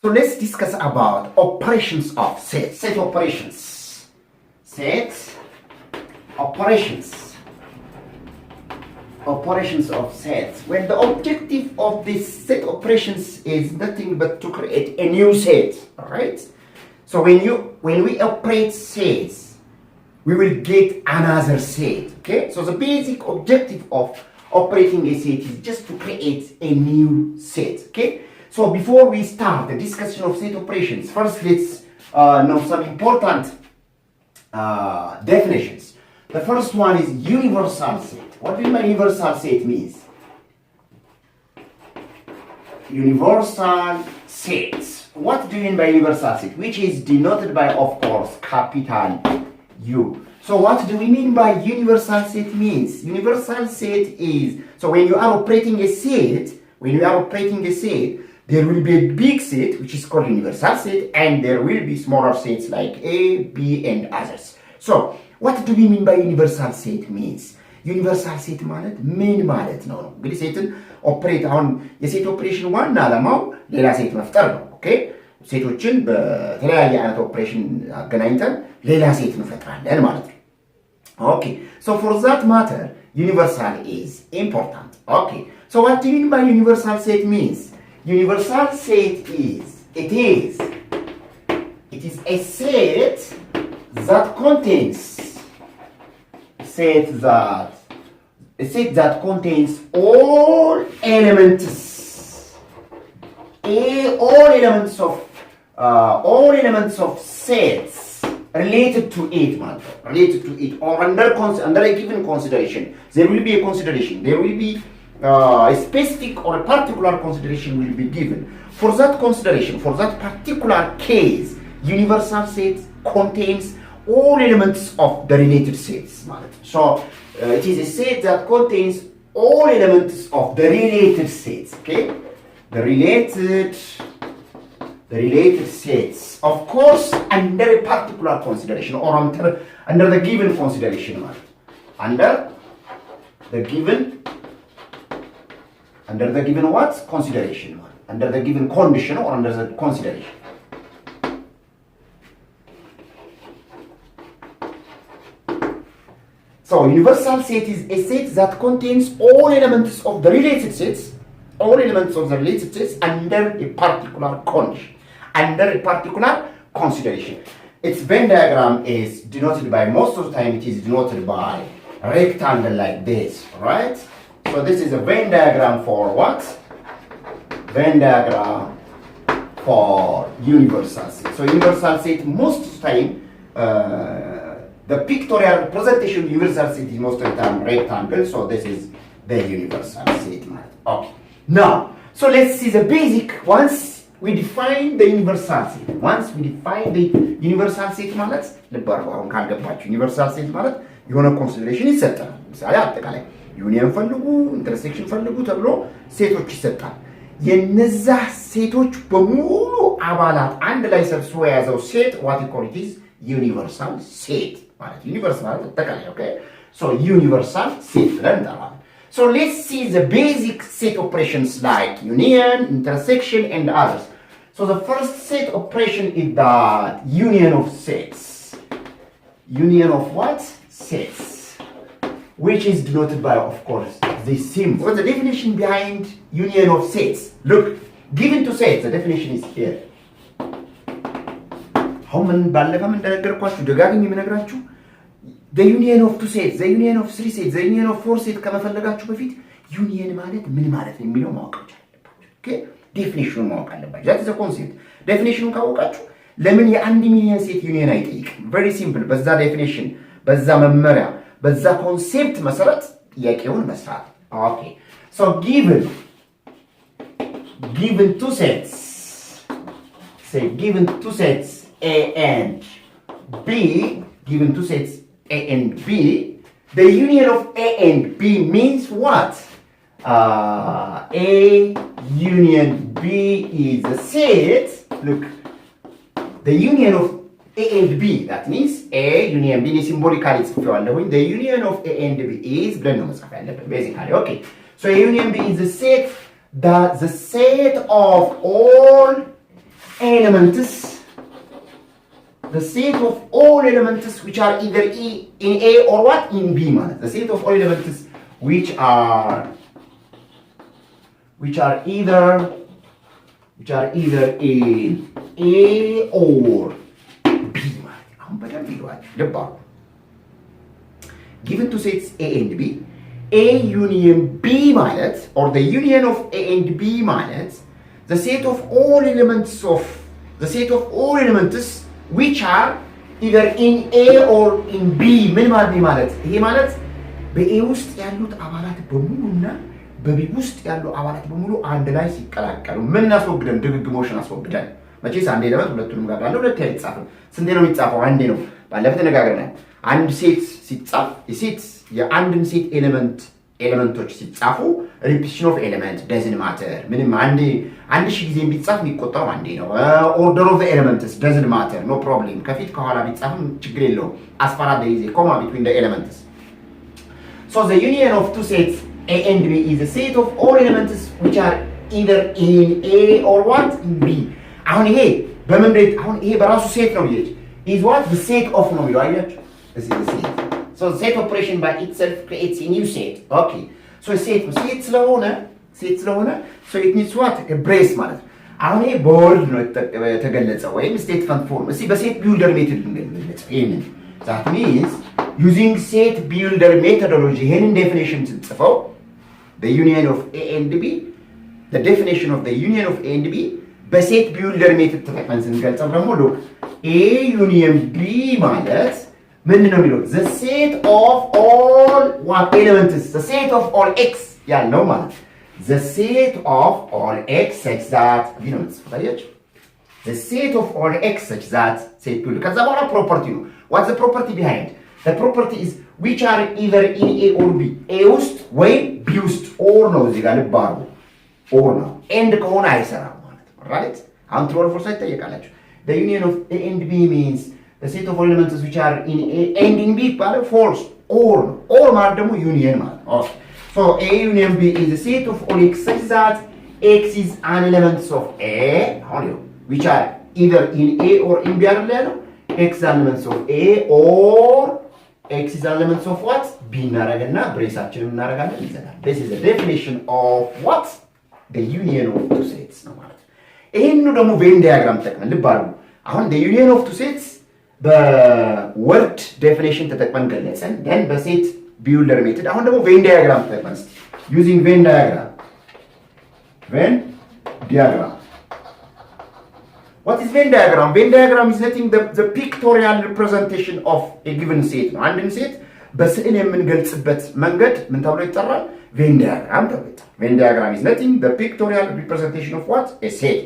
So let's discuss about operations of set. Set operations. Set operations. Operations of sets. When the objective of this set operations is nothing but to create a new set. Alright? So when we operate sets, we will get another set. Okay? So the basic objective of operating a set is just to create a new set. Okay? So before we start the discussion of set operations, first let's know some important definitions. The first one is universal set. What do you mean by universal set means? Universal sets. What do you mean by universal set? Which is denoted by, of course, capital U. So what do we mean by universal set means? Universal set is, so when you are operating a set, there will be a big set, which is called universal set, and there will be smaller sets like A, B, and others. So, what do we mean by universal set means? Universal set ማለት ምን ማለት ነው? እንግዲህ ሴትን ኦፕሬት አሁን የሴት ኦፕሬሽን ዋና ዓላማው ሌላ ሴት መፍጠር ነው። ኦኬ ሴቶችን በተለያየ አይነት ኦፕሬሽን አገናኝተን ሌላ ሴት እንፈጥራለን ማለት ነው። ኦኬ so for that matter universal is important. Okay so what do you mean by universal set means? Universal set is it is a set that contains a set that contains all elements of sets related to it or under a given consideration. There will be a consideration. There will be a specific or a particular consideration will be given. For that consideration, for that particular case, universal set contains all elements of the related sets. So it is a set that contains all elements of the related sets. Okay, the related sets, of course, under a particular consideration or under the given consideration. Under the given what? Consideration. Under the given condition or under the consideration. So universal set is a set that contains all elements of the related sets under a particular condition, under a particular consideration. Its Venn diagram is denoted by, most of the time it is denoted by a rectangle like this, right? So this is a Venn diagram for what? Venn diagram for universal set. So universal set, most of the time, the pictorial representation of universal set is most of the time rectangle, so this is the universal set. Okay. Now, so let's see the basic. Once we define the universal set ማለት ልባር አሁን ካልገባችሁ universal set ማለት የሆነ ኮንሲደሬሽን ይሰጣል። ለምሳሌ አጠቃላይ ዩኒየን ፈልጉ፣ ኢንተርሴክሽን ፈልጉ ተብሎ ሴቶች ይሰጣል። የነዛ ሴቶች በሙሉ አባላት አንድ ላይ ሰብስቦ የያዘው ሴት what you call it is universal set. Universal, okay? So universal set. So let's see the basic set operations like union, intersection, and others. So the first set operation is the union of sets. Union of what? Sets. Which is denoted by, of course, this symbol. What's the definition behind union of sets? Look, given to sets, the definition is here. ምን ባለፈም እንደነገርኳችሁ ደጋግሜ የምነግራችሁ the union of two sets, the union of three sets, the union of four sets ከመፈለጋችሁ በፊት ዩኒየን ማለት ምን ማለት ነው የሚለው ማወቅ አለባችሁ። ኦኬ ዴፊኒሽኑን ማወቅ አለባችሁ። that is a concept. ዴፊኒሽኑን ካወቃችሁ ለምን የአንድ ሚሊየን ሴት ዩኒየን አይጠይቅም? very simple. በዛ ዴፊኒሽን፣ በዛ መመሪያ፣ በዛ ኮንሴፕት መሰረት ጥያቄውን መስራት። ኦኬ so given two sets, say given two sets A and B, given two sets A and B, the union of A and B means what? A union B is a set. Look, the union of A and B, that means A union B is symbolically when the union of A and B is basically. Okay, so A union B is the set of all elements, the set of all elements which are either in A or what? In B ማለት the set of all elements which are either in A or B ማለት አሁን በደንብ ይሏችሁ ልብ አድርጉ given two sets A and B A union B ማለት or the union of A and B ማለት the set of all elements which are either in A or in B ምን ማለት ይሄ ማለት በኤ ውስጥ ያሉት አባላት በሙሉና በቢ ውስጥ ያሉ አባላት በሙሉ አንድ ላይ ሲቀላቀሉ ምን አስወግደን ድግግሞሽን አስወግደን መቼስ አንዴ ለምን ሁለቱንም ጋር ያለው ሁለት አይጻፍም ስንቴ ነው የሚጻፈው አንዴ ነው ባለፈው ተነጋግረናል አንድ ሴት ሲጻፍ የሴት የአንድን ሴት ኤሌመንቶች ሲጻፉ ሪፒቲሽን ኦፍ ኤሌመንት doesn't matter ምንም አንድ ሺህ ጊዜ ቢጻፍ የሚቆጠረው አንዴ ነው ኦርደር ኦፍ ዘ ኤሌመንትስ doesn't matter no problem ከፊት ከኋላ ቢጻፍም ችግር የለውም as far as there is a comma between the elements so the union of two sets A and B is a set of all elements which are either in A or what in B አሁን ይሄ በመንደት አሁን ይሄ በራሱ ሴት ነው ይሄ is what the set of ነው ይላል አያችሁ this is the set so set operation by itself creates a new set okay so set ስለሆነ so it needs what a brace ማለት አሁን ይሄ ቦርድ ነው የተገለጸው ወይም ስቴትመንት ፎርም እሺ በሴት ቢልደር ሜተድ እንደገለጸው ይሄንን that means using set builder methodology ይሄንን definition ጽፈው the union of A and B the definition of the union of A and B በሴት ቢልደር ሜተድ ተጠቅመን ስንገልጸው ደግሞ look A union B ማለት ምን ነው የሚለው the set of all what elements the set of all x ያለው ማለት the set of all x such that the set of all x such that set builder ከዛ በኋላ property ነው what's the property behind the property is which are either in A or B A ውስጥ ወይ B ውስጥ or ነው እዚህ ጋር ልባሩ or ነው and ከሆነ አይሰራም ማለት ነው right አሁን true or false ይጠየቃላችሁ the union of A and B means the set of all elements which are in A and in B ማለት false or ማለት ደግሞ union ማለት okay so A union B is the set of all x such that x is an element of A which are either in A or in B አይደለም x is an element of A or x is an element of what B እናረጋግና ብሬሳችንን እናረጋለን ይዘናል this is the definition of what the union of two sets ነው ማለት ይሄን ነው ደግሞ ቬን ዳያግራም ተጠቅመን ልብ አድርጉ አሁን the union of two sets በወርድ ዴፊኒሽን ተጠቅመን ገለጸን then በሴት ቢልደር ሜተድ አሁን ደግሞ ቬን ዳያግራም ተጠቅመን using Venn diagram what is Venn diagram Venn diagram is nothing the pictorial representation of a given set ነው አንድን ሴት በስዕል የምንገልጽበት መንገድ ምን ተብሎ ይጠራል Venn diagram ተብሎ ይጠራል Venn diagram is nothing the pictorial representation of what a set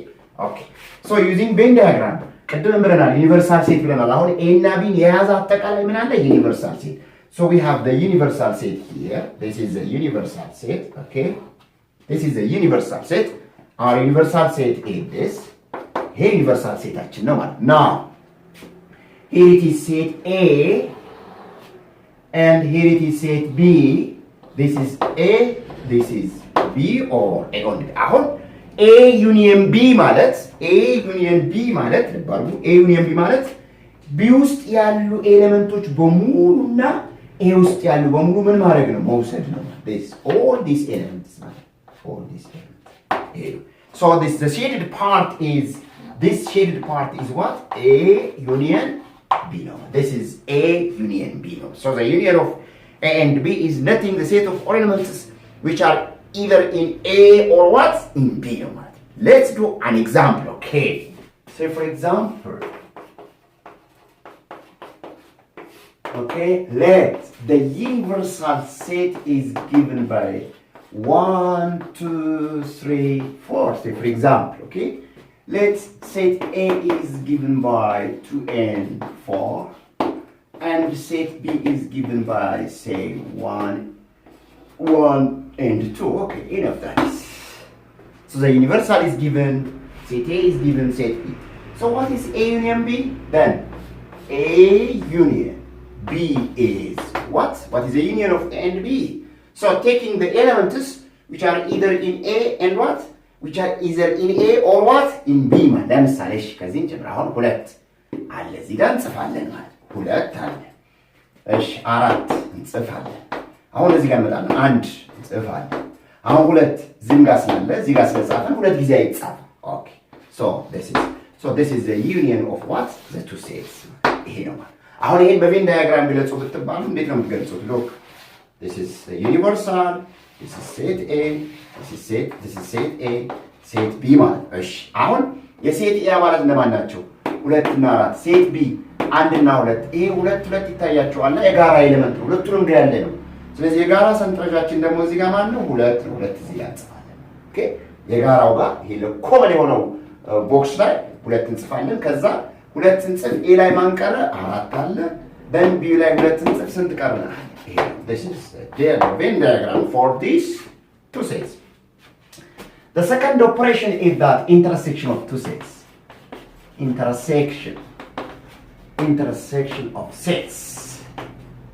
okay so using Venn diagram ቅድም ብለናል ዩኒቨርሳል ሴት ብለናል አሁን A እና B የያዘ አጠቃላይ ምን አለ ዩኒቨርሳል ሴት so we have the universal set here this is the universal set okay this is the universal set our universal set is this here universal ሴታችን ነው ማለት now here it is set A and here it is set B this is A this is B or A only አሁን A union B ማለት A union B ማለት ልባርጉ A union B ማለት B ውስጥ ያሉ ኤሌመንቶች በሙሉና A ውስጥ ያሉ በሙሉ ምን ማድረግ ነው መውሰድ ነው this all these elements all these elements so the shaded part is what A union B no this is A union B no so the union of A and B is nothing the set of all elements which are either in A or what in B no let's do an example okay say for example okay let the universal set is given by 1 2 3 4 say for example okay let's set A is given by 2 and 4 and set B is given by say 1 and 2 okay enough that is so the universal is given set A is given set B so what is A union B then A union B is what is the union of A and B so taking the elements which are either in A and what which are either in A or what in B ማለት ለምሳሌ እሺ ከዚህ ጀምሮ አሁን ሁለት አለ እዚህ ጋር እንጽፋለን ማለት ሁለት አለ እሺ አራት እንጽፋለን አሁን እዚህ ጋር እንመጣለን አንድ እንጽፋለን አሁን ሁለት እዚህ ጋር ስላለ እዚህ ጋር ስለጻፈን ሁለት ጊዜ አይጻፍም ኦኬ so this is the union of what the two sets ይሄ ነው ማለት አሁን ይሄን በቬን ዳያግራም ግለጹ ብትባሉ እንዴት ነው የምትገልጹት look this is the universal this is set A this is set A set B ማለት እሺ አሁን የሴት A አባላት እነማን ናቸው ሁለት እና አራት ሴት B አንድ እና ሁለት ይሄ ሁለት ይታያቸዋል የጋራ ኤሌመንት ሁለቱንም ጋር ያለ ነው ስለዚህ የጋራ ሰንጠረዣችን ደግሞ እዚህ ጋር ማን ነው ሁለት እዚህ ጋር እንጽፋለን ኦኬ የጋራው ጋር ይሄ ለኮመን የሆነው ቦክስ ላይ ሁለት እንጽፋለን ከዛ ሁለት እንጽፍ A ላይ ማን ቀረ አራት አለ then B ላይ ሁለት እንጽፍ ስንት ቀረና this is the Venn diagram for these two sets the second operation is that intersection of two sets intersection of sets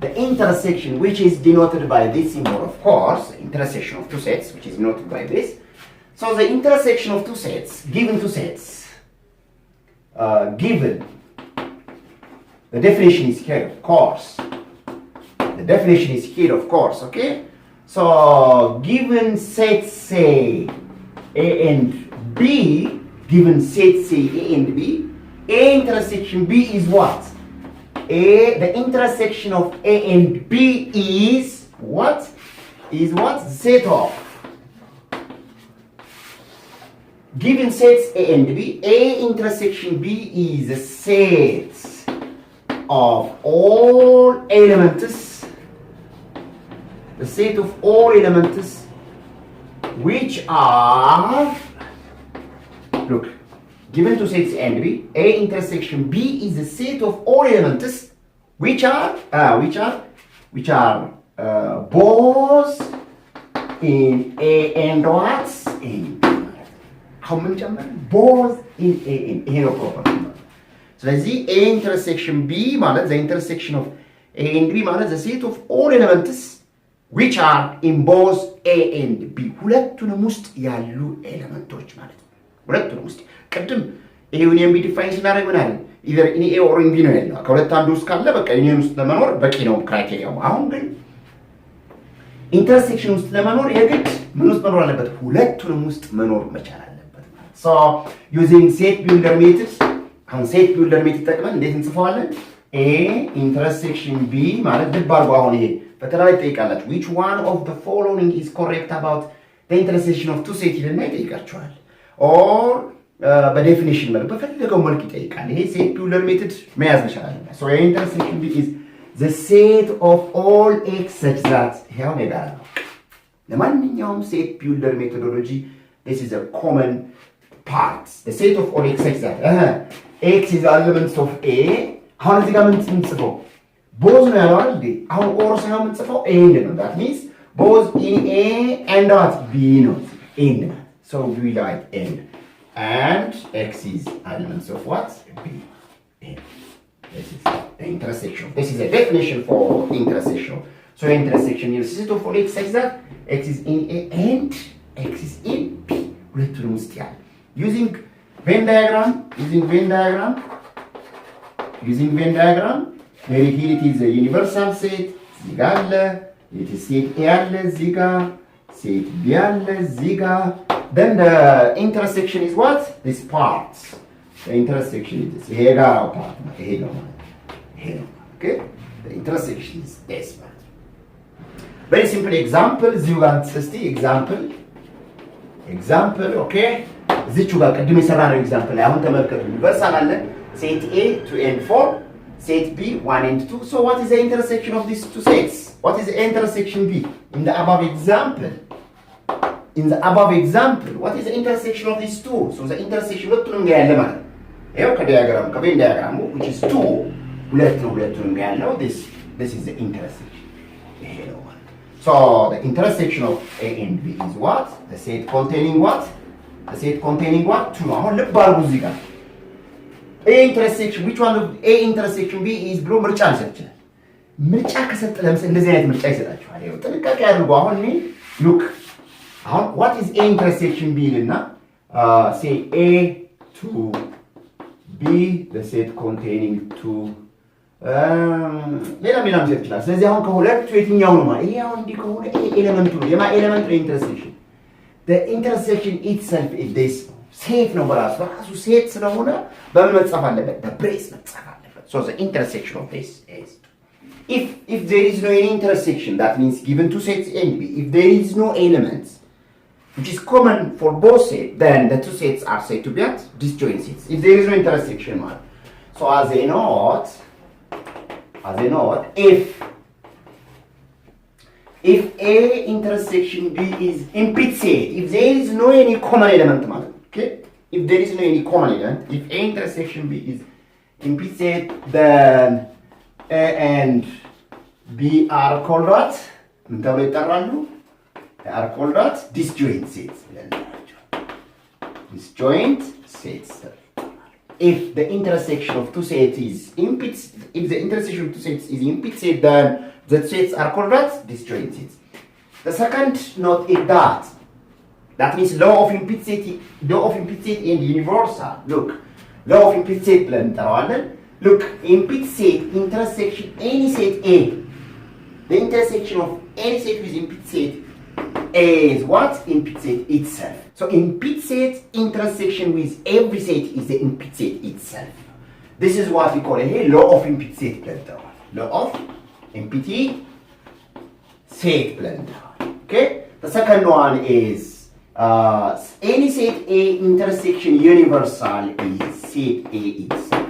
the intersection which is denoted by this symbol of course intersection of two sets which is denoted by this so the intersection of two sets given two sets given the definition is here of course the definition is here of course okay so given set say A and B given set say A and B A intersection B is what the intersection of A and B is what set of given sets A and B A intersection B is a set of all elements the set of all elements which are look given two sets A and B A intersection B is a set of all elements which are both in A and what in B how many both in A and A ነው property ስለዚህ A intersection B ማለት the intersection of A and B ማለት the set of all elements which are in both A and B ሁለቱንም ውስጥ ያሉ ኤሌመንቶች ማለት ነው ሁለቱንም ውስጥ ቅድም A ዩኒየን B ዲፋይን ስናደርግ ምን አለ either in A or in B ነው ያለው ከሁለት አንዱ ውስጥ ካለ በቃ ዩኒየን ውስጥ ለመኖር በቂ ነው ክራይቴሪያው አሁን ግን ኢንተርሴክሽን ውስጥ ለመኖር የግድ ምን ውስጥ መኖር አለበት ሁለቱንም ውስጥ መኖር መቻል አለበት so using set builder method አሁን set builder method ተጠቅመን እንዴት እንጽፈዋለን A intersection B ማለት ልብ አድርጉ አሁን ይሄ ፈተና ላይ ጠይቃላችሁ which one of the following is correct about the intersection of two sets ይልና ይጠይቃችኋል or በዴፊኒሽን መልክ በፈለገው መልክ ይጠይቃል ይሄ set builder method መያዝ መቻል አለበት so A intersection B is the set of all x such that ይሄው ነገር ነው ለማንኛውም set builder methodology this is a common part the set of all x such that x is elements of A አሁን እዚህ ጋር ምን እንጽፈው both ነው ያለው አይደል አሁን or ሳይሆን እንጽፈው and ነው that means both in A and what B ነው and so we like and x is elements of what B and this is the intersection this is a definition for intersection so intersection is set of all x such that x is in A and x is in B ሁለቱንም ውስጥ ያለ using Venn diagram here it is a universal set እዚህ ጋር አለ it is set A አለ እዚህ ጋር set B አለ እዚህ ጋር then the intersection is what this part the intersection is this ይሄ ጋራው part ነው ይሄ ነው okay the intersection is this part very simple example እዚሁ ጋር እስቲ example okay እዚቹ ጋር ቅድም የሰራነው example አሁን ተመልከቱ universal አለ set A 2 and 4 set B 1 and 2 so what is the intersection of these two sets what is the intersection B in the above example what is the intersection of these two so the intersection ሁለቱንም ጋር ያለ ማለት ይሄው ከዲያግራም ከቬን ዲያግራሙ which is 2 ሁለቱንም ጋር ያለው this is the intersection ይሄ ነው ማለት so the intersection of A and B is what the set containing what 2 አሁን ልብ አድርጉ እዚህ ጋር A intersection which one of A intersection B is ብሎ ምርጫ ይሰጣል ምርጫ ከሰጠ ለምሳሌ እንደዚህ አይነት ምርጫ ይሰጣችኋል ይሄው ጥንቃቄ አድርጉ አሁን look አሁን what is A intersection B እና say A to B, the set containing two ሌላም ሴት ይችላል። ስለዚህ አሁን ከሁለቱ የትኛው ነው ማለት? ይሄ አሁን እንዲህ ከሆነ ኤ ኤሌመንቱ ነው። የማ ኤሌመንት ነው? ኢንተርሴክሽን። the intersection itself is this ሴት ነው። በራሱ ሴት ስለሆነ በምን መጻፍ አለበት? በብሬስ መጻፍ አለበት። so the intersection of this is if there is no any intersection, that means given two sets A and B, if there is no elements which is common for both sets, then the two sets are said to be at disjoint sets. If there is no intersection, so as a note, if A intersection B is implicit, if there is no any common element, okay? If there is no any common element, if A intersection B is implicit, then A and B are called what? Are called what? Disjoint sets. Disjoint sets. If the intersection of two sets is implicit, if the intersection of two sets is implicit, then the sets are called what? Disjoint sets. The second note is that means law of implicity and universal. Look, law of implicit blend. Look, implicit intersection any set A. The intersection of any set with implicit is what? Implicit itself. So implicit intersection with every set is the implicit itself. This is what we call a law of implicit blend. Law of implicit blend. Okay? The second one is any set A intersection universal is set A itself.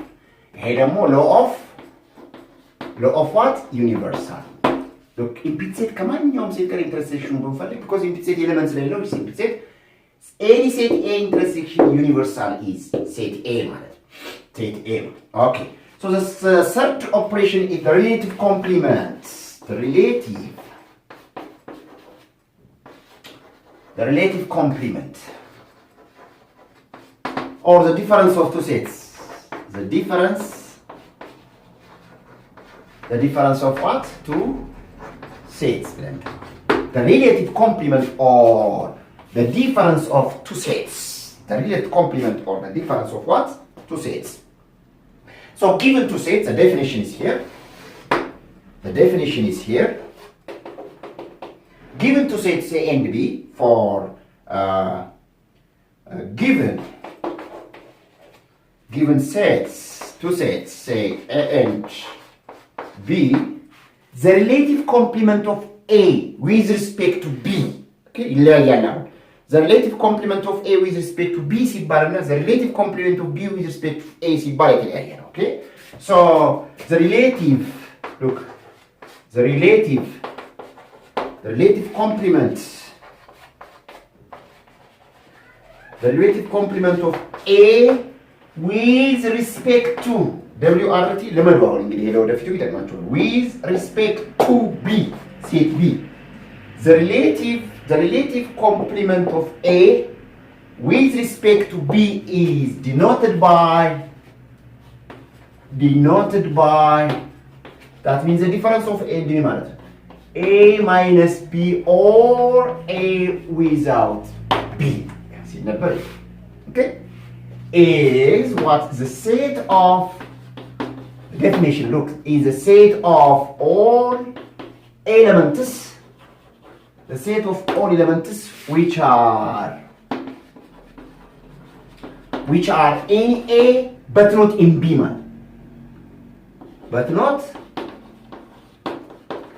Here law of what? Universal. Look, implicit ከማንኛውም ሴት ጋር ኢንተርሴክሽኑ ብንፈልግ because implicit elements ስለሌለው is implicit. Any set A intersection universal is set A ማለት set A. Okay. So the third operation is the relative complement. The relative complement or the difference of two sets. The difference of what? Two sets. The relative complement or the difference of two sets. The relative complement or the difference of what? Two sets. So given two sets, the definition is here. Given two sets A and B for given sets, two sets, say A and B, the relative complement of A with respect to B, okay, the relative complement of A with respect to B ሲባልና the relative complement of B with respect to A ሲባል የተለያየ ነው። Okay, so the relative complement of A with respect to WRT ለመድባው እንግዲህ ሄደው ወደፊቱ ይጠቅማቸዋል። with respect to B, set B, the relative complement of A with respect to B is denoted by that means the difference of A and B ማለት A minus B or A without B. See ነበር? Okay, is what the set of definition. Look, is the set of all elements, which are in A but not in B, man. But not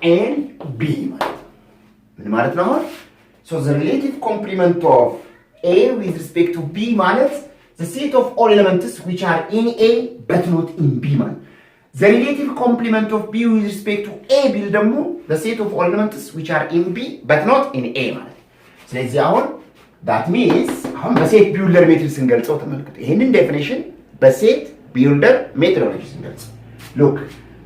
in B, man. ማለት ነው? So the relative complement of A with respect to B ማለት the set of all elements which are in A but not in B, man. The relative complement of B with respect to A ቢል ደግሞ the set of all elements which are in B but not in A ማለት። ስለዚህ አሁን that means አሁን በሴት ቢውልደር ሜትድ ስንገልጸው ተመልከቱ። ይሄንን ዴፊኒሽን በሴት ቢውልደር ሜትዶሎጂ ስንገልጸው look,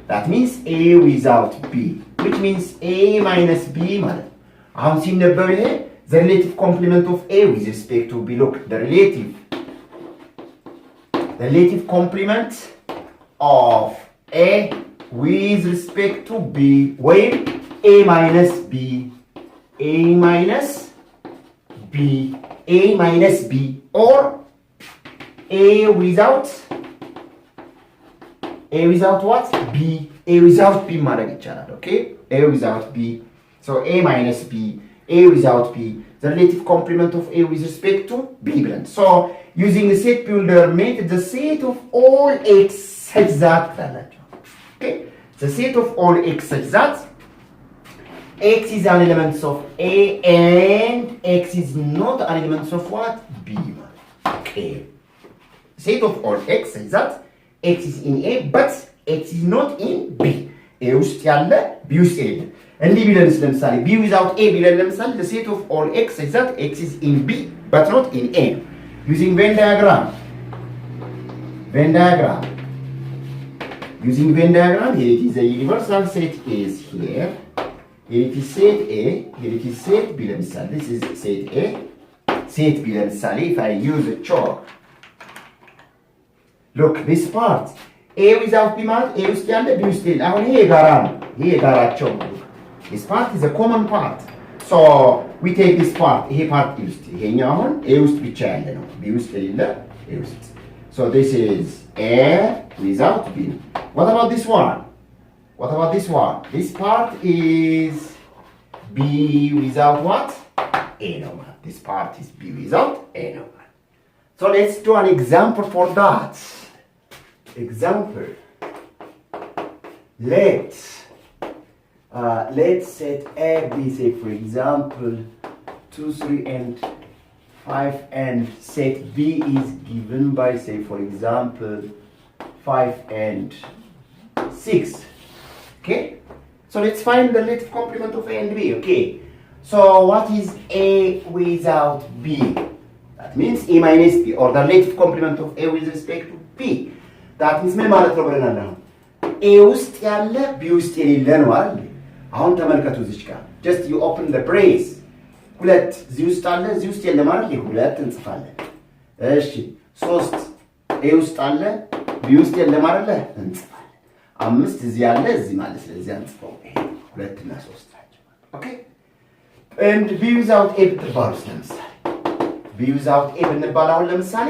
that means A without B, which means A minus B ማለት ነው። አሁን ሲነበብ ይሄ the relative complement of A with respect to B. Look, the relative complement of A with respect to B, where A minus B B, A minus B, or A without what? B. A without B ማድረግ ይቻላል። Okay? A without B. So A minus B, A without B. The relative complement of A with respect to B ብለን. So using the set builder method, the set of all X such that okay? The set of all X such that X is an element of A and X is not an element of what? B. Okay. Set of all X such that X is in A but X is not in B. A ውስጥ ያለ B ውስጥ የለ። እንዲህ ቢለንስ ለምሳሌ B without A ቢለን ለምሳሌ the set of all X such that X is in B but not in A. Using Venn diagram. Using Venn diagram, here it is a universal set is here. Here it is set A, here it is set B. ለምሳሌ this is set A, set B. ለምሳሌ if I use a chalk. Look, this part A without B ማለት A ውስጥ ያለ B ውስጥ የለ። አሁን ይሄ የጋራ ነው። ይሄ የጋራቸው ነው። This part is a common part. So we take this part. ይሄ part A ውስጥ ይሄኛው አሁን A ውስጥ ብቻ ያለ ነው። B ውስጥ የሌለ A ውስጥ. So this is A without B. What about this one? This part is B without what? A no. This part is B without A no. So let's do an example for that. Example. Let's set A, B, say for example 2, 3, and 5, and set B is given by say for example 5 and 6. Okay? So let's find the relative complement of A and B. Okay. So what is A without B? That means A minus B, or the relative complement of A with respect to B. That means ምን ማለት ነው ብለናል አሁን A ውስጥ ያለ B ውስጥ የሌለ ነው አይደል? አሁን ተመልከቱ እዚች ጋር just you open the brace ሁለት እዚህ ውስጥ አለ እዚህ ውስጥ የለም አይደል? ሁለት እንጽፋለን። እሺ 3 A ውስጥ አለ B ውስጥ የለም አይደል? እንጽፋለን። 5 እዚህ ያለ እዚህ ማለት ስለዚህ አንጽፈው ይሄ 2 እና 3 ናቸው። Okay? And B without A ብትባሉስ ለምሳሌ B without A ብንባል አሁን ለምሳሌ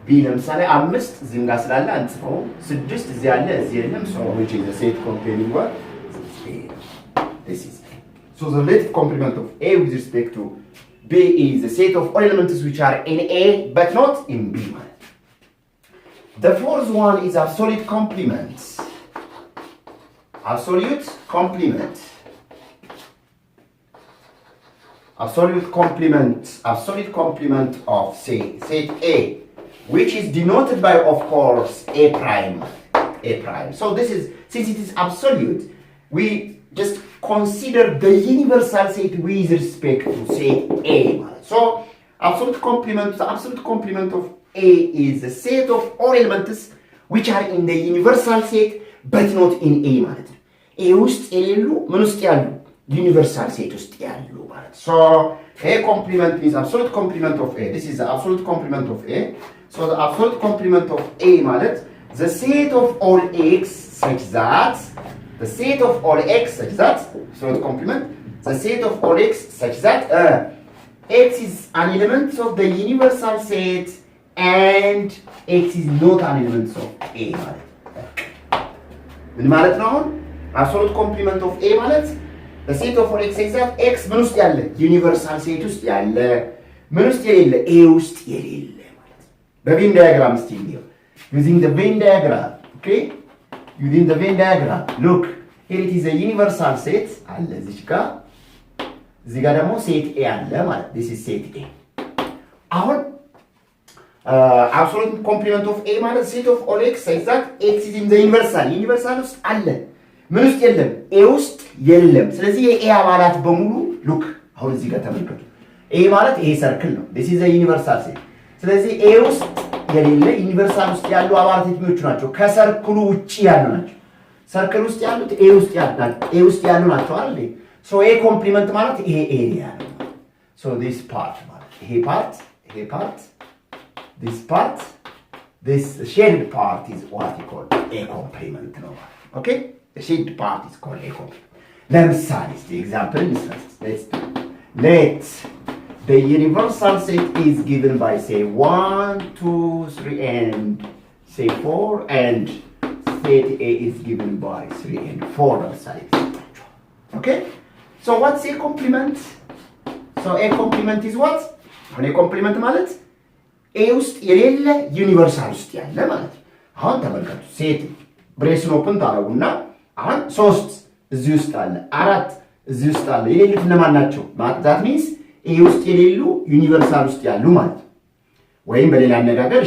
B ለምሳሌ 5 እዚህም ጋር ስላለ አንጽፈው 6 እዚህ ያለ እዚህ የለም so which is the set containing what? This is A. So the relative complement of A with respect to B is the set of all elements which are in A but not in B. The fourth one is absolute complement. Absolute complement of say set A, which is denoted by, of course, A prime. So this is, since it is absolute, we just consider the universal set with respect to set A. So the absolute complement of A is the set of all elements which are in the universal set but not in A ማለት ነው። A ውስጥ የሌሉ ምን ውስጥ ያሉ universal set ውስጥ ያሉ ማለት ነው። So A complement means absolute complement of A. This is the absolute complement of A. So the absolute complement of A ማለት the set of all X such that the set of all X such that absolute complement the set of all X such that X is an element of the universal set and X is not an element of A ማለት ምን ማለት ነው? አሁን absolute complement of A ማለት the set of all X such that X ምን ውስጥ ያለ universal set ውስጥ ያለ ምን ውስጥ የሌለ A ውስጥ የሌለ ማለት በቬን ዳያግራም እስቲ እንየው using the Venn diagram. Okay? Using the Venn diagram. Look, here it is a universal set አለ እዚህ ጋር እዚህ ጋር ደግሞ set A አለ ማለት this is set A. አሁን absolute complement of A ማለት set of all X such that X is in the universal ውስጥ አለ ምን ውስጥ የለም A ውስጥ የለም። ስለዚህ የA አባላት በሙሉ ሉክ አሁን እዚህ ጋር ተመልከቱ። A ማለት ይሄ ሰርክል ነው። this is a universal set። ስለዚህ A ውስጥ የሌለ ዩኒቨርሳል ውስጥ ያሉ አባላት የትኞቹ ናቸው? ከሰርክሉ ውጪ ያሉ ናቸው። ሰርክል ውስጥ ያሉት A ውስጥ ያሉ ናቸው አይደል? so A ኮምፕሊመንት ማለት ይሄ ኤሪያ ነው። so this part ማለት ይሄ part this part this shaded part is what you call A complement ነው ማለት okay? The shaded part is called A complement. ለምሳሌ እስቲ ኤግዛምፕል እንስራ። let's the universal set is given by say 1, 2, 3 and say 4 and set A is given by 3 and 4 ለምሳሌ okay so what's a complement so a complement is what አሁን a complement ማለት A ውስጥ የሌለ ዩኒቨርሳል ውስጥ ያለ ማለት ነው አሁን ተመልከቱ ሴት ብሬስን ኦፕን ታረጉና አሁን 3 እዚህ ውስጥ አለ 4 እዚህ ውስጥ አለ የሌሉት እነማን ናቸው that means A ውስጥ የሌሉ ዩኒቨርሳል ውስጥ ያሉ ማለት ወይም በሌላ አነጋገር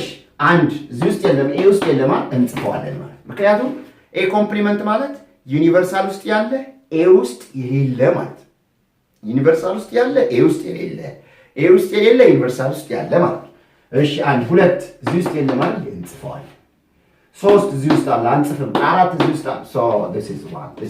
አንድ እዚህ ውስጥ የለም A ውስጥ የለም እንጽፈዋለን ማለት ምክንያቱም A ኮምፕሊመንት ማለት ዩኒቨርሳል ውስጥ ያለ A ውስጥ የሌለ ማለት ዩኒቨርሳል ውስጥ ያለ A ውስጥ የሌለ A ውስጥ የሌለ ዩኒቨርሳል ውስጥ ያለ ማለት እሺ አንድ ሁለት እዚህ ውስጥ የለም ማለት እንጽፈዋለን ሶስት እዚህ ውስጥ አለ አንጽፍም አራት እዚህ ውስጥ so this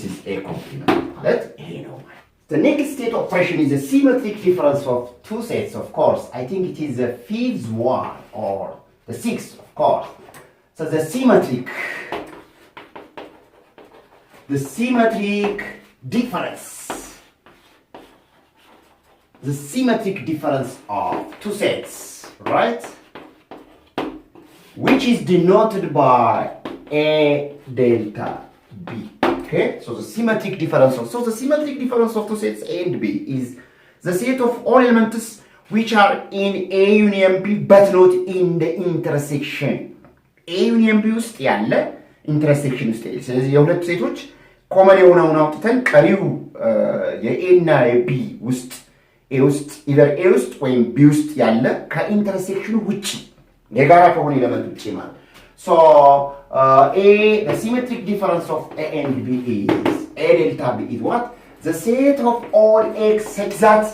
is A complement ማለት ይሄ ነው ማለት The next state operation is a symmetric difference of two sets, of course. I think it is the fifth one or the sixth, of course. So the symmetric difference of two sets, right? Which is denoted by A delta B. Okay, so the symmetric difference of two sets A and B is the set of all elements which are in A union B but not in the intersection. A union B ውስጥ ያለ intersection ውስጥ ያለ ስለዚህ የሁለት ሴቶች ኮመን የሆነውን አውጥተን ቀሪው የA እና የB ውስጥ A ውስጥ either A ውስጥ ወይም B ውስጥ ያለ ከኢንተርሴክሽኑ ውጪ የጋራ ከሆነ ኤሌመንት ውጪ ማለት So, the symmetric difference of A and B is A delta B is what? The set of all X such that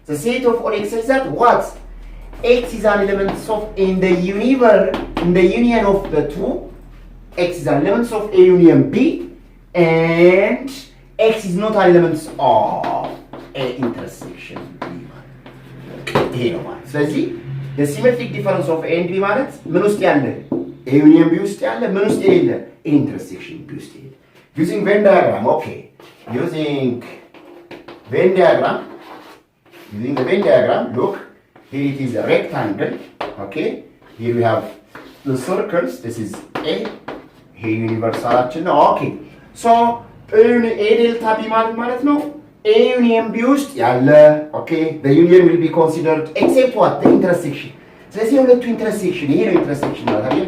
the set of all X such that what? X is an element of in the union of the two. X is an element of A union B, and X is not an element of A intersection B. Here one. So see. The symmetric difference of A and B ማለት ምን ውስጥ ያለ A union B ውስጥ ያለ ምን ውስጥ የሌለ A intersection B ውስጥ የሌለ using Venn diagram okay using the Venn diagram look here it is a rectangle okay here we have the circles this is A here universalችን ነው okay so A delta B ማለት ነው A union B ውስጥ ያለ okay the union will be considered except what the intersection ስለዚህ ሁለቱ intersection ይሄ ነው intersection ማለት አይደል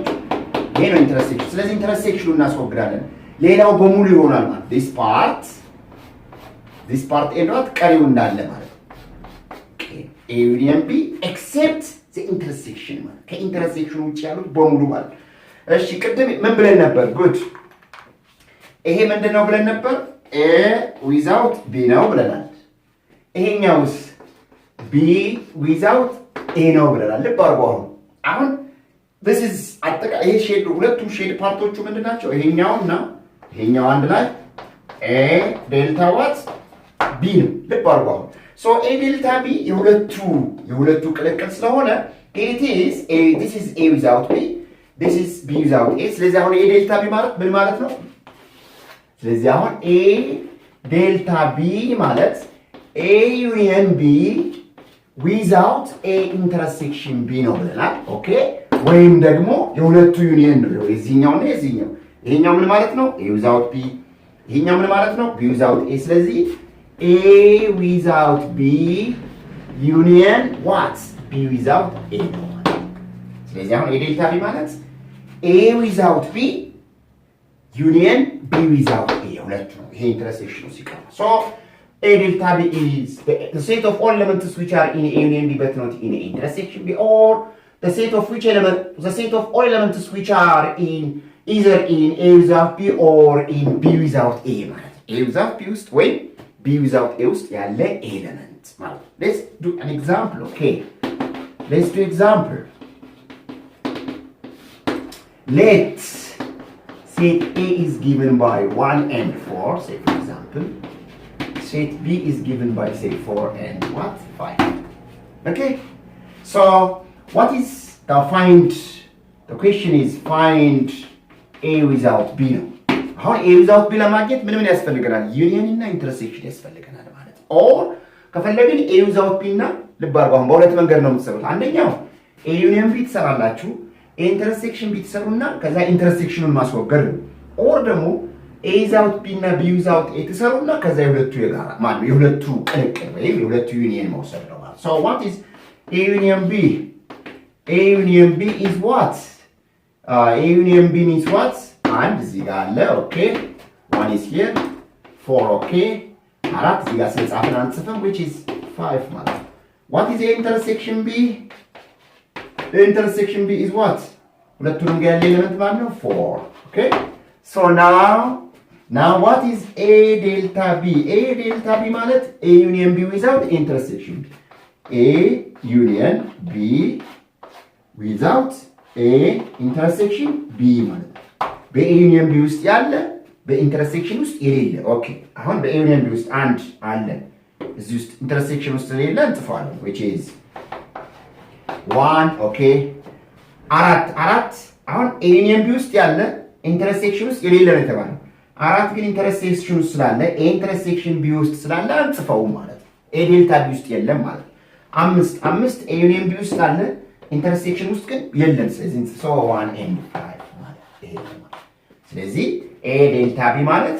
ይሄ ነው intersection ስለዚህ intersection እናስወግዳለን ሌላው በሙሉ ይሆናል ማለት this part and what ቀሪው እንዳለ ማለት okay A union B except the intersection ማለት ከኢንተርሴክሽኑ ውጪ ያሉት በሙሉ ማለት እሺ ቅድም ምን ብለን ነበር good ይሄ ምንድነው ብለን ነበር A without B ነው ብለናል ይሄኛውስ B without A ነው ብለናል ልብ አድርጉ አሁን this is አጠቃላይ ይሄ ሼድ ሁለቱም ሼድ ፓርቶቹ ምንድናቸው ይሄኛውና ይሄኛው አንድ ላይ A delta what B ነው ልብ አድርጉ so A delta B የሁለቱ ቅልቅል ስለሆነ it is A this is A without B this is B without A ስለዚህ አሁን A delta B ማለት ምን ማለት ነው ስለዚህ አሁን A delta B ማለት A union B without A intersection B ነው ብለናል ኦኬ ወይም ደግሞ የሁለቱ ዩኒየን ነው የዚህኛውና የዚህኛው ይሄኛው ምን ማለት ነው A without B ይሄኛው ምን ማለት ነው B without A ስለዚህ A without B union what B without A ነው ስለዚህ አሁን A delta B ማለት A without B union B without A ሁለቱ ነው ይሄ ኢንተርሴክሽኑ ሲቀር so A delta B is the set of all elements which are in A union B but not in A intersection B or the set of all elements which are in either in A without B or in B without A ማለት A without B ውስጥ ወይ B without A ውስጥ ያለ ኤሌመንት ማለት let's do an example okay let's do example let's set A is given by 1 and 4 say for example set B is given by say 4 and what 5 okay so what is the question is find A without B ነው አሁን A without B ለማግኘት ምን ያስፈልገናል ዩኒየን እና ኢንተርሴክሽን ያስፈልገናል ማለት or ከፈለግን ኤ ዊዛውት ቢ እና ልብ አድርጉ አሁን በሁለት መንገድ ነው የምትሰሩት። አንደኛው ኤ ዩኒየን ቢ ትሰራላችሁ፣ ኤ ኢንተርሴክሽን ቢ ትሰሩና ከዛ ኢንተርሴክሽኑን ማስወገድ ነው። ኦር ደግሞ ኤ ዊዛውት ቢ እና ቢ ዊዛውት ኤ ትሰሩና ከዛ የሁለቱ የጋራ ማለት ነው የሁለቱ ቅልቅል ወይም የሁለቱ ዩኒየን መውሰድ ነው ማለት። ሶ ዋት ኢዝ ኤ ዩኒየን ቢ? ኤ ዩኒየን ቢ ኢዝ ዋት? ኤ ዩኒየን ቢ ሚንስ ዋት? አንድ እዚህ ጋር አለ። ኦኬ ዋን ኢዝ ሂር ፎር። ኦኬ አራት እዚህ ጋር ስለጻፍን አንጽፍም which is 5 ማለት ነው። what is the intersection B? the intersection B is what? ሁለቱንም ጋር ያለ ኤሌመንት ማለት ነው 4። okay so now what is A delta B? A delta B ማለት A union B without intersection. A union B without A intersection B ማለት ነው በA union B ውስጥ ያለ በኢንተርሴክሽን ውስጥ የሌለ። ኦኬ አሁን በዩኒየን ቢ ውስጥ አንድ አለ እዚህ ውስጥ ኢንተርሴክሽን ውስጥ የሌለ እንጽፋለን which is 1 ኦኬ አራት አሁን ዩኒየን ቢ ውስጥ ያለ ኢንተርሴክሽን ውስጥ የሌለ ነው የተባለው። አራት ግን ኢንተርሴክሽን ውስጥ ስላለ ኢንተርሴክሽን ቢ ውስጥ ስላለ አንጽፈው ማለት ነው። ኤ ዴልታ ቢ ውስጥ የለም ማለት ነው። አምስት ዩኒየን ቢ ውስጥ አለ ኢንተርሴክሽን ውስጥ ግን የለም። ስለዚህ so 1 and 5 ማለት ይሄ ነው። ስለዚህ ኤ ዴልታ ቢ ማለት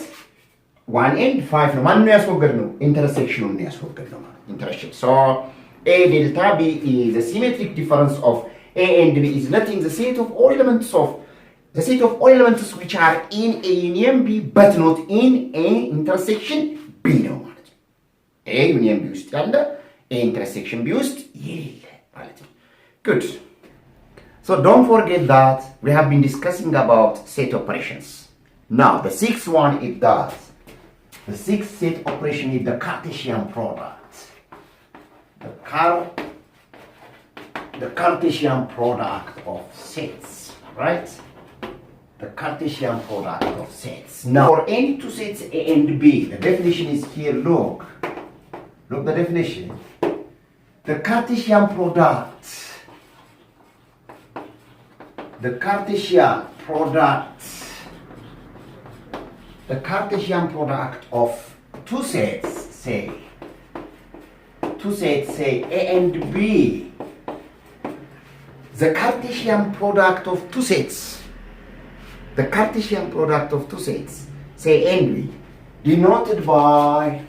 1 and 5 ነው። ማን ነው ያስወገድነው? ኢንተርሴክሽኑን ነው ያስወገድነው ማለት ኢንተርሴክሽን። so A delta B is the symmetric difference of A and B is nothing the set of all elements which are in A union B but not in A intersection B ነው ማለት ነው። A union B ውስጥ ያለ A intersection B ውስጥ የሌለ ማለት ነው። good so don't forget that we have been discussing about set operations. Now the sixth one it does. The sixth set operation is the Cartesian product. The Cartesian product of sets, right? The Cartesian product of sets. Now for any two sets A and B, the definition is here. Look the definition. The Cartesian product. The Cartesian product of two sets, say A and B. The Cartesian product of two sets, say A and B, denoted by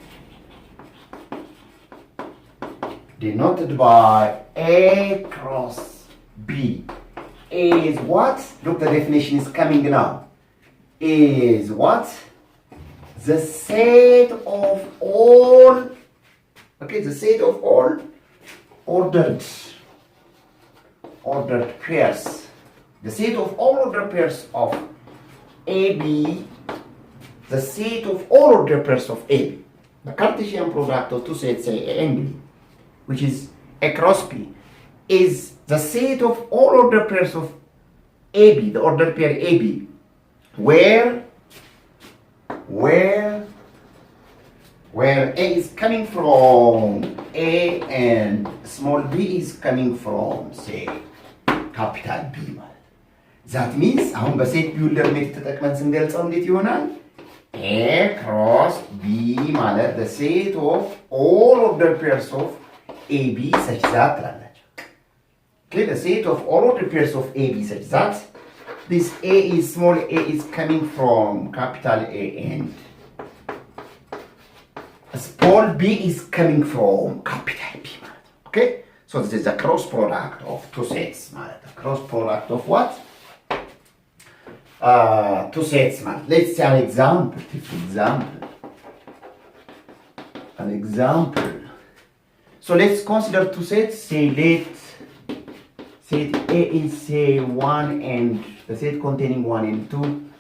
A cross B. A is what? Look, the definition is coming now. Is what? The set of all ordered pairs. The set of all ordered pairs of AB. The set of all ordered pairs of AB. The Cartesian product of two sets A and B, which is A cross B, is the set of all ordered pairs of AB, the ordered pair AB, where A is coming from A and small b is coming from, say, capital B ማለት that means አሁን በሴት ቢውልደር ሜትድ ተጠቅመን ስንገልጸው እንዴት ይሆናል? A cross B ማለት the set of all ordered pairs of AB such that ትላላችሁ። Okay, the set of all ordered pairs of AB such that this A is small a is coming from capital A and small b is coming from capital B. Okay, so this is the cross product of two sets. The cross product of what? Two sets. Let's say an example. So let's consider two sets. Say set A is say 1 and the set containing 1 and 2,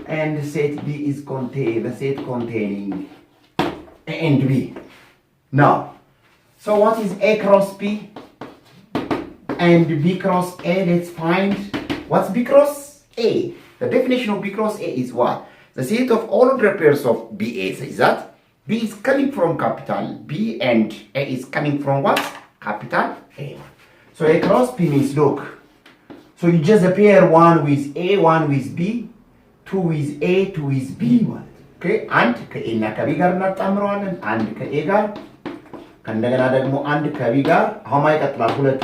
and set B is the set containing A and B. Now, so what is A cross B and B cross A? Let's find what's B cross A. The definition of B cross A is what? The set of all ordered pairs of BA is that B is coming from capital B and A is coming from what? Capital A. So A cross B means, look, so you just pair 1 with A, 1 with B, 2 with A, 2 with B ማለት okay? አንድ ከኤ እና ከቢ ጋር እናጣምረዋለን፣ አንድ ከኤ ጋር ከእንደገና ደግሞ አንድ ከቢ ጋር አሁን ማይቀጥላል ሁለት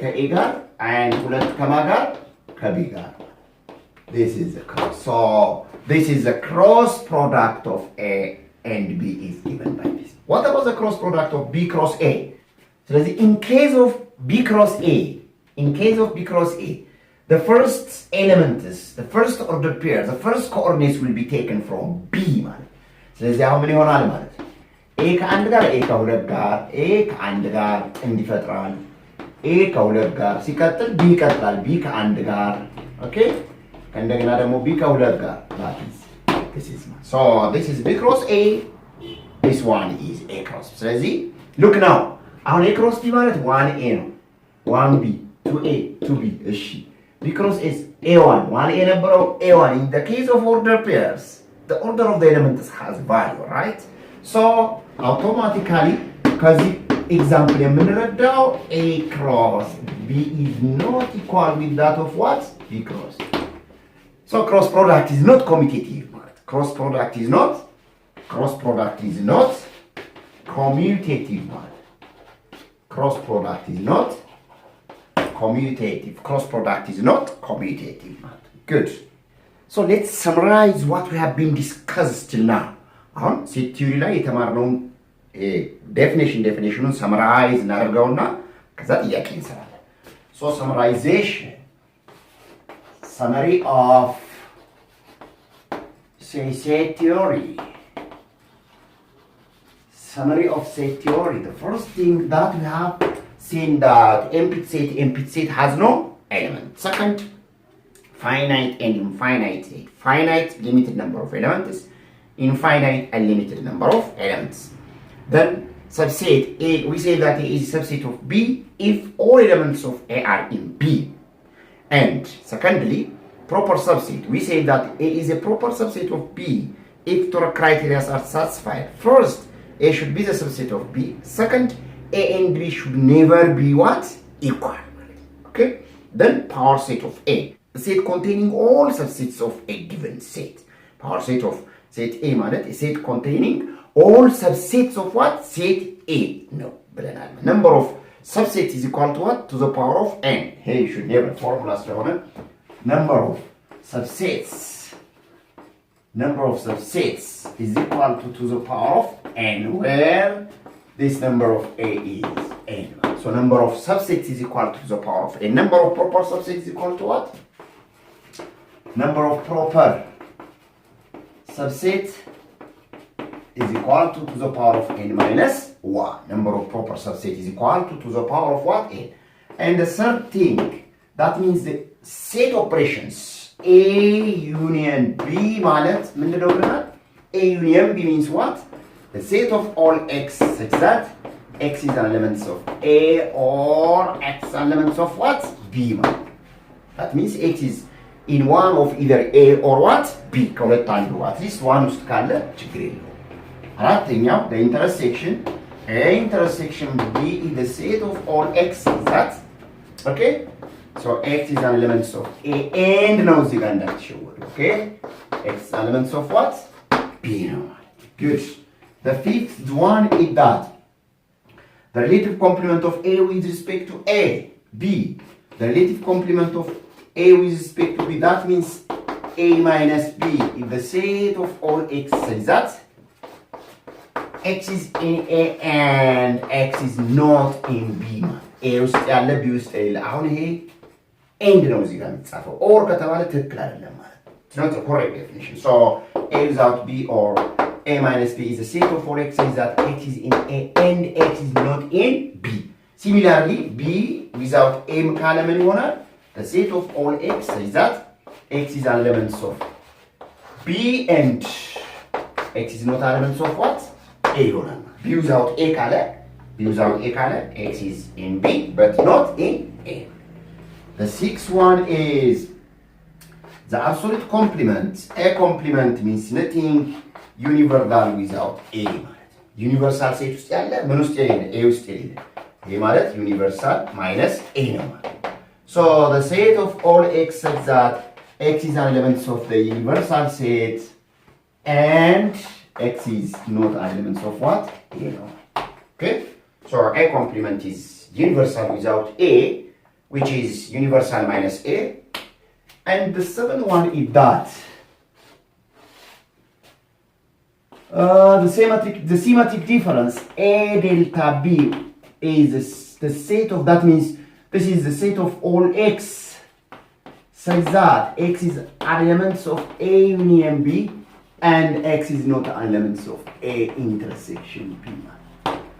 ከኤ ጋር and ሁለት ከማ ጋር ከቢ ጋር this is the cross. So this is the cross product of A and B is given by this. What about the cross product of B cross A? ስለዚህ in case of B cross A, the first elements, the first order pair, the first coordinates will be taken from B ማለት ስለዚህ አሁን ምን ይሆናል ማለት A ከአንድ ጋር A ከሁለት ጋር A ከአንድ ጋር እንዲፈጥራል A ከሁለት ጋር ሲቀጥል B ይቀጥላል B ከአንድ ጋር ኦኬ እንደገና ደግሞ B ከሁለት ጋር this is so this is B cross A, this one is A cross ስለዚህ look now አሁን A cross B ማለት 1A ነው 1B 2A 2B እሺ B cross is A1 1A ነበረው A1 in the case of order pairs the order of the elements has value right so automatically ከዚህ example የምንረዳው A cross B is not equal with that of what B cross so cross product is not commutative ማለት cross product is not commutative ማለት cross product is not commutative ማለት good so let's summarize what we have been discussed till now አሁን ሴት ቲዮሪ ላይ የተማርነውን definition summarize እናደርገውና ከዛ ጥያቄ እንሰራለን so summary of set theory the first thing that we have seen that empty set has no element second finite and infinite set finite limited number of elements infinite unlimited number of elements then subset A we say that A is a subset of B if all elements of A are in B and secondly proper subset we say that A is a proper subset of B if two criteria are satisfied first A should be the subset of B second A and B should never be what equal okay then power set of A a set containing all subsets of a given set power set of set A ማለት a set containing all subsets of what set A no ብለናል number of subsets is equal to what to the power of n hey you should never formula ስለሆነ number of subsets is equal to the power of n where this number of A is n so number of subsets is equal to the power of n number of proper subsets is equal to what number of proper subset is equal to the power of n minus 1. Number of proper subset is equal to the power of what? n. And the third thing, that means the set operations A union B ማለት ምንድነው ብለናል? A union B means what? The set of all x such that x is an element of A or x elements of what? B ማለት. That means x is in one of either A or what? B ከሁለት አንዱ at least one ውስጥ ካለ ችግር የለውም አራተኛው the intersection A intersection B is the set of all x that okay so x is an element of A and now እዚህ ጋር እንዳትሸወዱ okay x elements of what B ነው good the fifth one is that the relative complement of A with respect to A B the relative complement of A with respect to B that means A minus B is the set of all x is that x is in A and x is not in B A ውስጥ ያለ B ውስጥ የሌለ አሁን ይሄ ኤንድ ነው እዚህ ጋር የሚጻፈው ኦር ከተባለ ትክክል አይደለም ማለት it's not the correct definition so A without B or A minus B is the set of all x is that x is in A and x is not in B similarly B without A ካለ ምን ይሆናል the set of all x is that x is an element of B and x is not an element of what A ይሆናል B without A ካለ x is in B but not in A the sixth one is the absolute complement A complement means nothing universal without A ማለት universal set ውስጥ ያለ ምን ውስጥ የሌለ A ውስጥ የሌለ ይሄ ማለት universal minus A ነው ማለት so the set of all x such that x is an element of the universal set and X is not elements of what? A. Okay? So A complement is universal without A, which is universal minus A. And the seventh one is that the symmetric difference A delta B is the set of, that means this is the set of all X such that X is elements of A union B and X is not elements of A intersection B.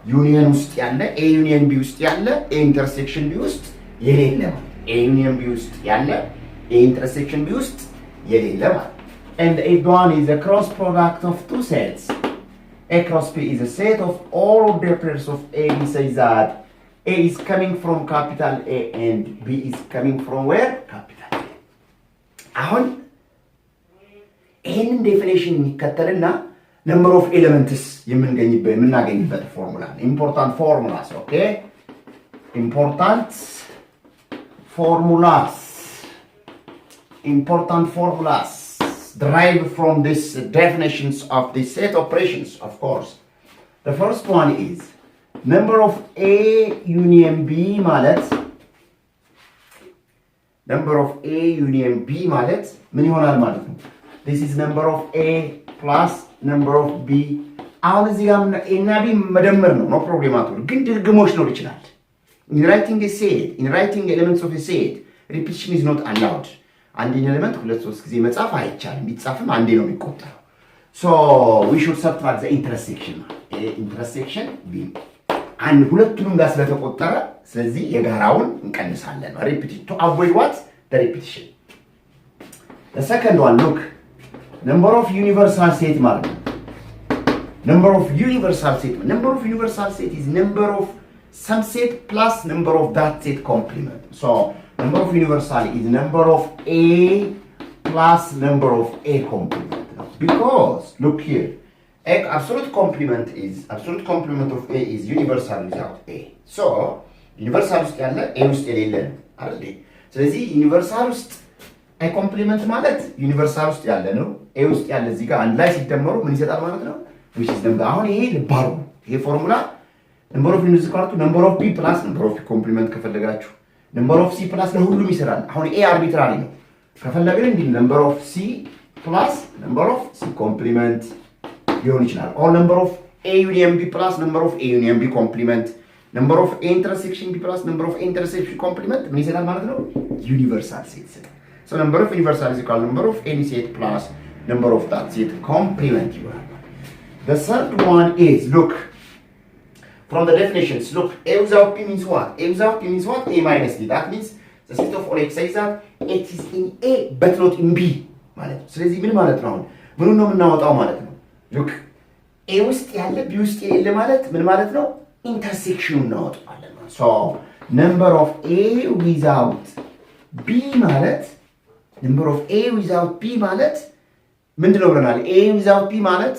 Union ውስጥ ያለ A union B ውስጥ ያለ A intersection B ውስጥ የሌለ ማለት A union B ውስጥ ያለ A intersection B ውስጥ የሌለ ማለት. And A1 is a cross product of two sets. A cross B is a set of all the pairs of A B such that A is coming from capital A and B is coming from where? Capital A. አሁን ይህንን ዴፊኔሽን የሚከተልና number of elements የምናገኝበት ፎርሙላ important formulas. Okay, important formulas derived from these definitions of the set operations. Of course, the first one is number of A union B ማለት ምን ይሆናል ማለት ነው? This is number of A plus number of B. አሁን እዚህ ጋር A እና B መደመር ነው no problem at all። ግን ድግግሞሽ ነው ይችላል። In writing a set, in writing elements of a set, repetition is not allowed. አንድን ኤሌመንት ሁለት ሶስት ጊዜ መጻፍ አይቻልም። ቢጻፍም አንዴ ነው የሚቆጠረው። So we should subtract the intersection. intersection B አንድ ሁለቱንም ጋር ስለተቆጠረ ስለዚህ የጋራውን እንቀንሳለን። Repeat to avoid what? The repetition. The second one, look, number of universal set ማለት ነው። Number of universal set is number of some set plus number of that set complement. So number of universal is number of A plus number of A complement. Because look here, absolute complement of A is universal without A. So universal ውስጥ ያለ A ውስጥ የሌለ አይደል? ስለዚህ universal ውስጥ A complement ማለት universal ውስጥ ያለ ነው። A ውስጥ ያለ እዚህ ጋር አንድ ላይ ሲደመሩ ምን ይሰጣል ማለት ነው? which is number. አሁን ይሄ ልባሩ ይሄ ፎርሙላ number of units equal to number of B plus number of complement ከፈለጋችሁ number of C plus ለሁሉም ይሰራል። አሁን A arbitrary ነው። ከፈለግን እንዲህ number of C plus number of C complement ሊሆን ይችላል። or number of A union B plus number of A union B complement, number of A intersection B plus number of A intersection complement ምን ይሰጣል ማለት ነው? universal set ይሰጣል። So number of universal is equal to number of any set plus number of that set complement ይሆናል። The third one is, look, from the definitions, look, A without P means what? A without P means what? A minus D. That means the set of all X is that X is in A but not in B ማለት ነው። ስለዚህ ምን ማለት ነው? ምኑን ነው የምናወጣው ማለት ነው? look, A ውስጥ ያለ B ውስጥ የሌለ ማለት ምን ማለት ነው? ኢንተርሴክሽኑን እናወጣዋለን ማለት ነው። So number of A without B ማለት number of A without B ማለት ምንድነው ብለናል? A without B ማለት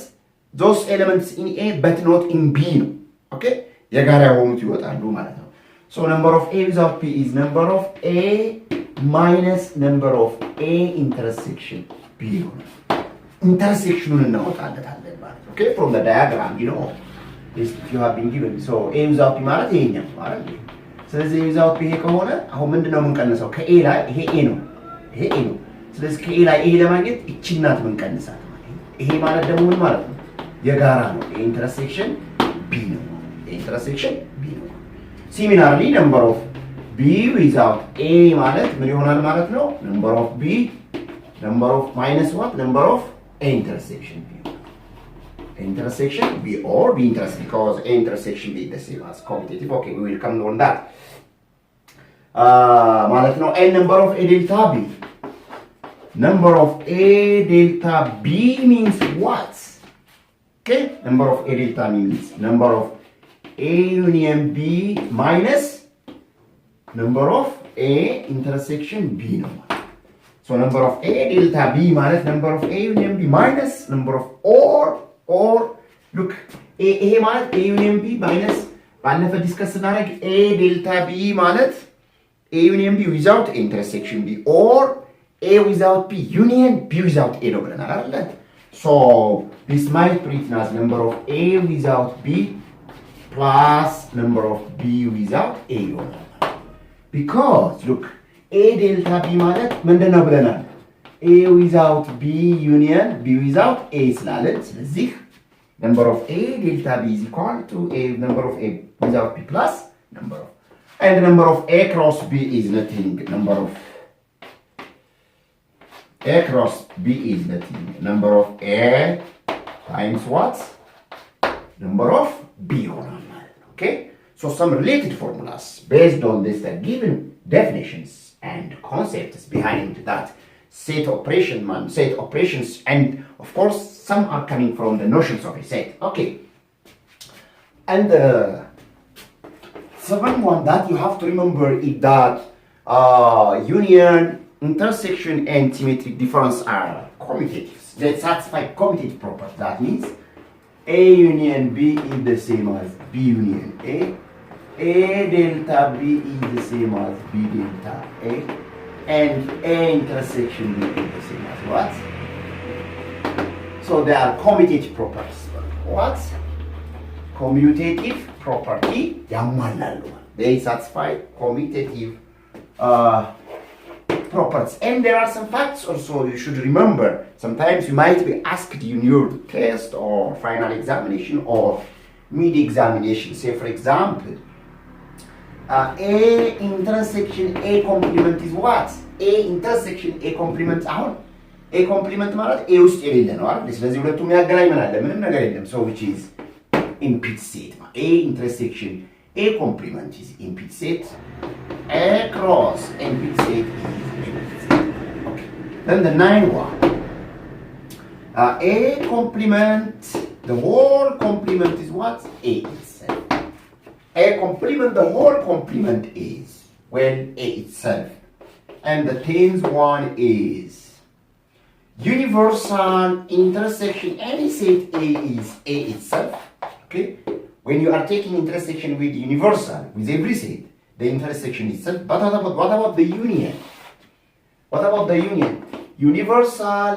those elements in A but not in B ነው። okay, የጋራ የሆኑት ይወጣሉ ማለት ነው። So number of A without P is number of A minus number of A intersection B ይሆናል። ኢንተርሴክሽኑን እናወጣለታለን ማለት ነው። okay, from the diagram, you know, this you have been given. So A without P ማለት ይሄኛው ማለት ነው። ስለዚህ A without P ይሄ ከሆነ አሁን ምንድነው የምንቀንሰው? ከA ላይ ይሄ A ነው። ስለዚህ ከA ላይ ይሄ ለማግኘት እቺ ናት የምንቀንሳት ማለት ነው። ይሄ ማለት ደግሞ ምን ማለት ነው? የጋራ ነው። ኢንተርሴክሽን B ነው። ኢንተርሴክሽን B ነው። Similarly, number of B without A ማለት ምን ይሆናል ማለት ነው? number of B, number of minus what? number of A intersection B. Intersection B or B intersection, because A intersection B is the same as commutative. Okay, we will come on that. ማለት ነው and number of A delta B. Number of A delta B means what? Okay, number of A delta B means number of A union B minus number of A intersection B ነው። So number of A delta B ማለት number of A union B minus number of or look ይሄ ማለት A union B minus ባለፈ ዲስከስ እናደርግ A delta B ማለት A union B without intersection B or A without B union B without A ነው ብለናል አይደል? So this might be written as number of A without B plus number of B without A ይሆናል። Because look A delta B ማለት ምንድን ነው ብለናል? A without B union B without A ስላለን ስለዚህ number of A delta B is equal to A number of A without B plus number of and number of A cross B is nothing. Number of A cross B is nothing. Number of A times what? Number of B. Okay? So some related formulas based on this the given definitions and concepts behind that set operations, and of course some are coming from the notions of a set. Okay. And second one that you have to remember is that union, intersection, and symmetric difference are commutatives. They satisfy commutative property. That means A union B is the same as B union A. A delta B is the same as B delta A. And A intersection B is the same as what? So they are commutative properties. What? Commutative property. They satisfy commutative properties. And there are some facts also you should remember. Sometimes you might be asked in your test or final examination or mid-examination. Say for example, A intersection A complement is what? A intersection A complement አሁን A complement ማለት A ውስጥ የሌለ ነው አይደል? ስለዚህ ሁለቱም ያገናኝ ምን አለ? ምንም ነገር የለም። So which is impede set. A intersection A complement is impede set. A cross impede set is impede set. Okay. Then the 9th one. A complement, the whole complement is what? A itself. A complement, the whole complement is, well, A itself. And the 10th one is universal intersection. Any set A is A itself. Okay? When you are taking intersection with universal, with every set, the intersection itself. But what about the union? What about the union? Universal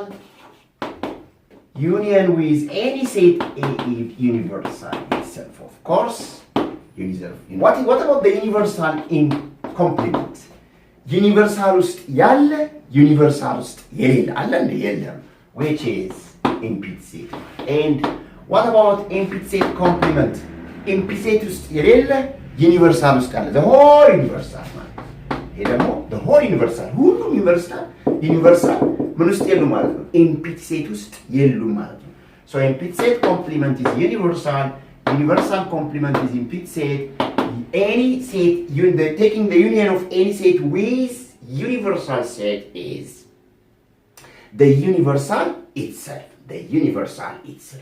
union with any set A is universal itself, of course. What about the universal in complement? Universal ውስጥ ያለ universal ውስጥ የሌለ አለ እንደ የለም, which is impede set. And what about impede set complement? impede set ውስጥ የሌለ universal ውስጥ ያለ the whole universal ማለት ነው። ይሄ ደግሞ the whole universal ሁሉም universal ምን ውስጥ የሉ ማለት ነው? impede set ውስጥ የሉ ማለት ነው። So impede set complement is universal. Universal complement is impede set. Any set, taking the union of any set with universal set is the universal itself. The universal itself.